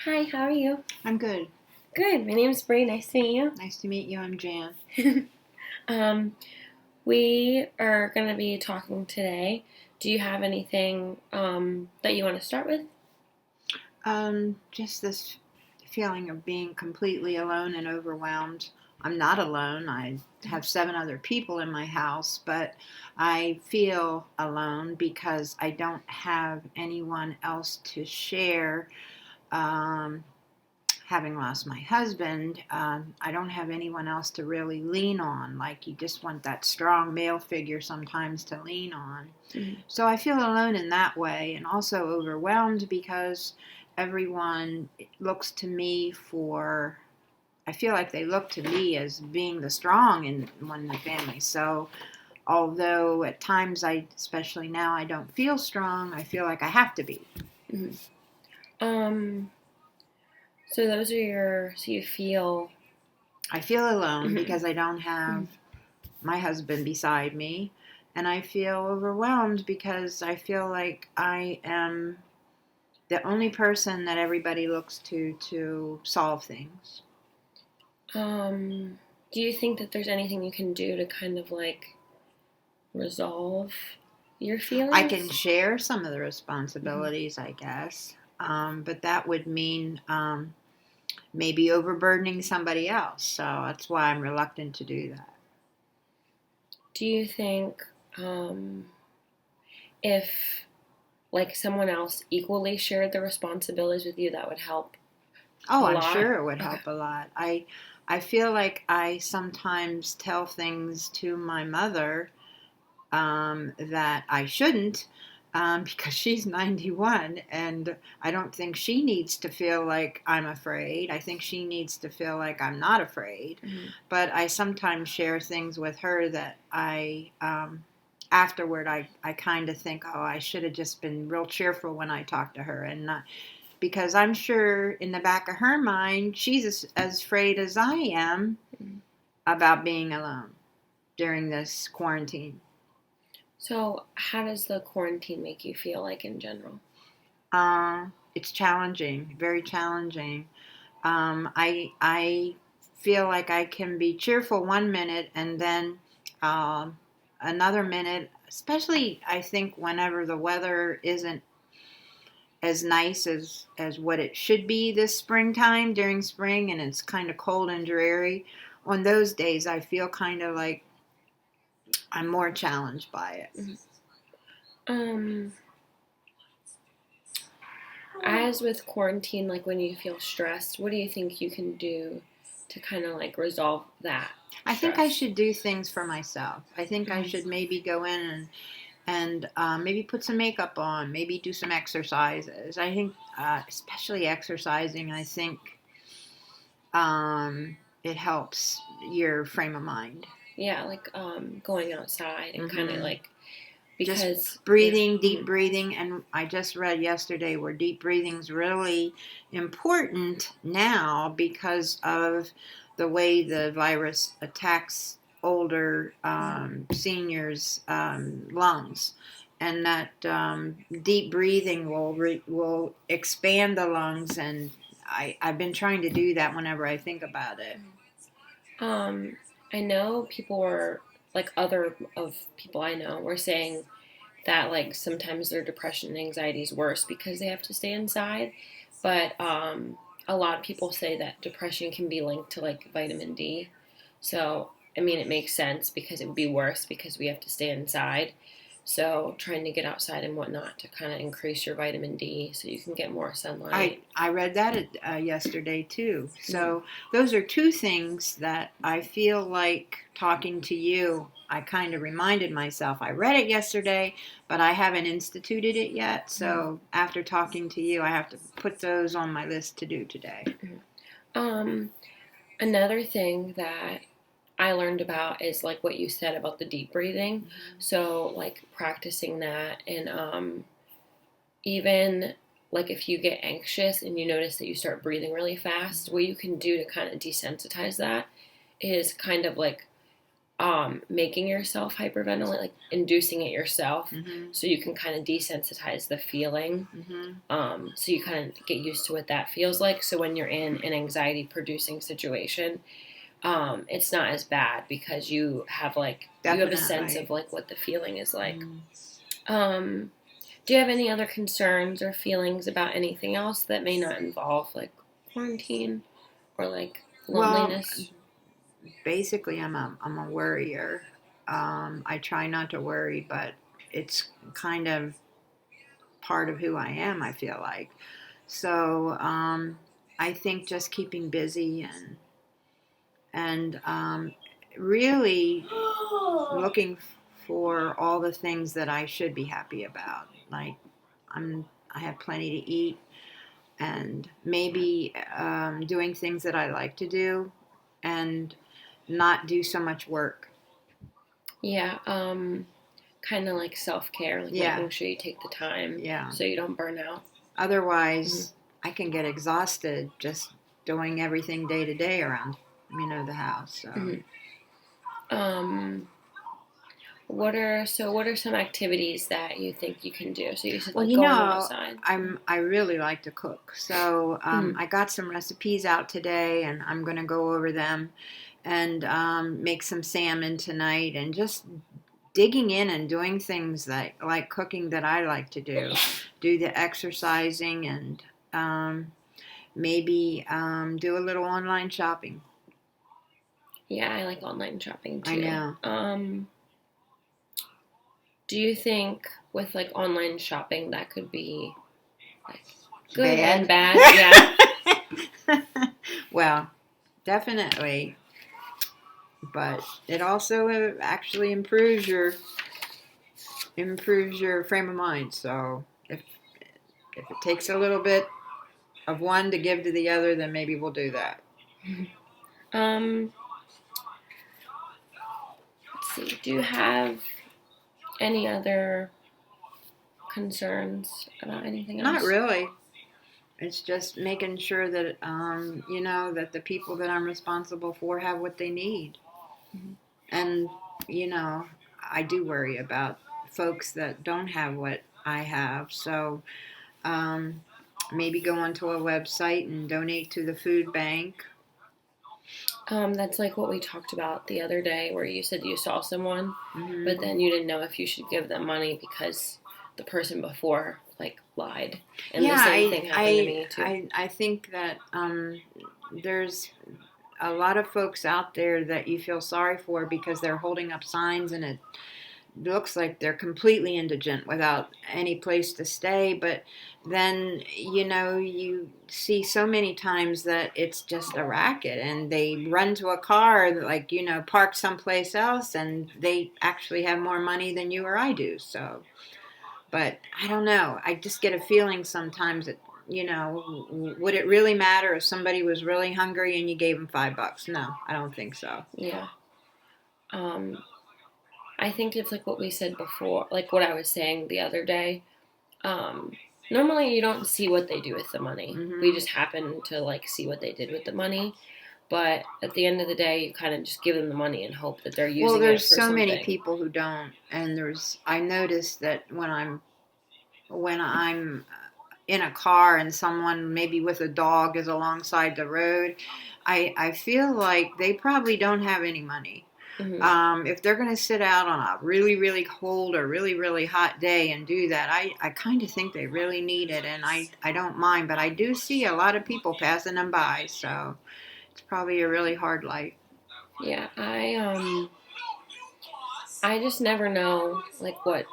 Hi, how are you? I'm good. Good. My name's Bree. Nice to meet Nice to meet you. I'm Jan. you. We are going to be talking today. Do you have anything that you want to start with? Just this feeling of being completely alone and overwhelmed. I'm not alone. I have seven other people in my house, but I feel alone because I don't have anyone else to share. Um, Having lost my husband, I don't have anyone else to really lean on. Like, you just want that strong male figure sometimes to lean on. Mhm. So I feel alone in that way, and also overwhelmed because everyone looks to me for. I feel like they look to me as being the strong in one of the families. So although at times especially now, I don't feel strong, I feel like I have to be. Mhm. Um, so those are so you feel. I feel alone Mhm. because I don't have Mhm. my husband beside me, and I feel overwhelmed because I feel like I am the only person that everybody looks to solve things. Do you think that there's anything you can do to kind of like resolve your I can feelings? share some of the Mhm. responsibilities, I guess, but that would mean maybe overburdening somebody else. So that's why I'm reluctant to do that. Do you think if like someone else equally shared the responsibilities with you, that would help Oh, a I'm lot? sure it would Okay. help a lot. I feel like I sometimes tell things to my mother that I shouldn't because she's 91, and I don't think she needs to feel like I'm afraid. I think she needs to feel like I'm not afraid. Mhm. But I sometimes share things with her that afterward, I kind of think, oh, I should have just been real cheerful when I talked to her, and not because I'm sure in the back of her mind, she's as afraid as I am Mhm. about being alone during this quarantine. So, how does the quarantine make you feel like in general? It's challenging, very challenging. I feel like I can be cheerful one minute and then um, another minute, especially I think whenever the weather isn't as nice as what it should be this springtime during spring, and it's kind of cold and dreary. On those days, I feel kind of like I'm more challenged by it. Mhm. Um, as with quarantine, like when you feel stressed, what do you think you can do to kind of like resolve that I think I stress? should do things for myself. I think I Mhm. should maybe go in and maybe put some makeup on, maybe do some exercises. I think, especially exercising, I think it helps your frame of mind. Yeah, like going outside and kind of Hmm. like Just because yeah. breathing, deep Mhm. breathing. And I just read yesterday where deep breathing is really important now because of the way the virus attacks older seniors' lungs. And that deep breathing will expand the lungs, and I've been trying to do that whenever I think about it. Um, I know people were like other of people I know were saying that like sometimes their depression and anxiety is worse because they have to stay inside. But a lot of people say that depression can be linked to like vitamin D. So, I mean, it makes sense because it would be worse because we have to stay inside. So, trying to get outside and whatnot to kind of increase your vitamin D so you can get more I sunlight. I read that yesterday too. Mm-hmm. So those are two things that I feel like talking to you. I kind of reminded myself. I read it yesterday, but I haven't instituted it yet. So after talking to you, I have to put those on my list to do today. Um, Another thing that I learned about is like what you said about the deep breathing. So like practicing that and even like if you get anxious and you notice that you start breathing really fast, what you can do to kind of desensitize that is kind of like making yourself hyperventilate, like inducing it yourself, Mhm. so you can kind of desensitize the feeling. Mhm. So you kind of get used to what that feels like. So when you're in an anxiety producing situation, it's not as bad because you have a sense of Definitely. like what the feeling is like. Mhm. Um, do you have any other concerns or feelings about anything else that may not involve like quarantine or like Well, loneliness? basically, I'm a worrier. I try not to worry, but it's kind of part of who I am. I feel like so. I think just keeping busy and really looking for all the things that I should be happy about. Like I have plenty to eat, and maybe doing things that I like to do, and not do so much work. Yeah, kind of like self care, like Yeah, making sure you take the time yeah. so you don't burn out. Otherwise, I can get exhausted just doing everything day to day around, the house. So. Mm-hmm. Um, what are some activities that you think you can do? So you said Well, like going outside. I really like to cook, so Mm-hmm. I got some recipes out today, and I'm going to go over them and make some salmon tonight, and just digging in and doing things that like cooking that I like to do the exercising, and maybe do a little online shopping. Yeah, I like online shopping I too. know. Do you think with like online shopping that could be like good and Bad. bad? Yeah. Well, definitely, but it also actually improves your frame of mind. So if it takes a little bit of one to give to the other, then maybe we'll do that. Um, let's see. Do you have any other concerns about anything Not else? really. It's just making sure that that the people that I'm responsible for have what they need. Mm-hmm. And you know, I do worry about folks that don't have what I have. So um, maybe go onto a website and donate to the food bank. That's like what we talked about the other day, where you said you saw someone, but Hmm. then you didn't know if you should give them money because the person before like lied, and the Yeah, same I thing happened to I me too. I, I think that there's a lot of folks out there that you feel sorry for because they're holding up signs, and it looks like they're completely indigent without any place to stay. But then you see so many times that it's just a racket, and they run to a car like parked someplace else, and they actually have more money than you or I do. So, but I don't know, I just get a feeling sometimes that would it really matter if somebody was really hungry and you gave them $5? No, I don't think so. Yeah. Um, I think it's like what we said before, like what I was saying the other day. Um, Normally you don't see what they do with the money. We Hmm. just happen to like see what they did with the money. But at the end of the day, you kind of just give them the money and hope that they're Well, using it there's for so many something. people who don't, and I notice that when I'm in a car and someone maybe with a dog is alongside the road, I feel like they probably don't have any money. Hmm. If they're going to sit out on a really, really cold or really, really hot day and do that, I kind of think they really need it, and I don't mind, but I do see a lot of people passing them by, so it's probably a really hard life. Yeah, I just never know like what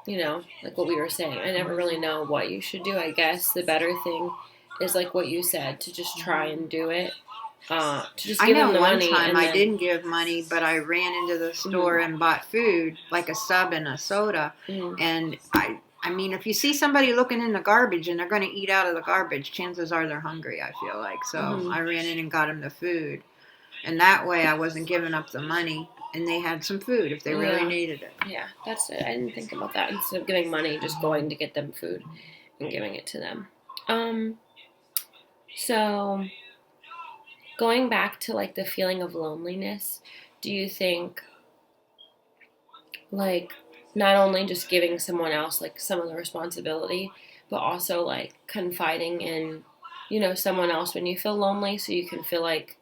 like what we were saying. I never really Hmm. know what you should do. I guess the better thing is like what you said, to just try Hmm. and do it. To just I give know them the one money time and I then. didn't give money, but I ran into the store Mhm, and bought food, like a sub and a soda. mhm, And I mean, if you see somebody looking in the garbage and they're going to eat out of the garbage, chances are they're hungry, I feel like. So mhm. I ran in and got them the food. And that way I wasn't giving up the money, and they had some food if they really Yeah, needed it. yeah, that's it. I didn't think about that. Instead of giving money, just going to get them food and giving it to them. Um, so going back to like the feeling of loneliness, do you think? like not only just giving someone else like some of the responsibility, but also like confiding in, someone else when you feel lonely, so you can feel like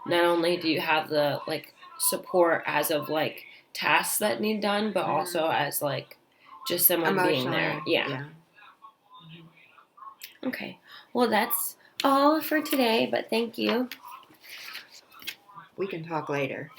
not only do you have the like support as of like tasks that need done, but also as like just someone being there. Emotionally, Yeah. yeah. Okay. Well, that's all for today, but thank you. We can talk later.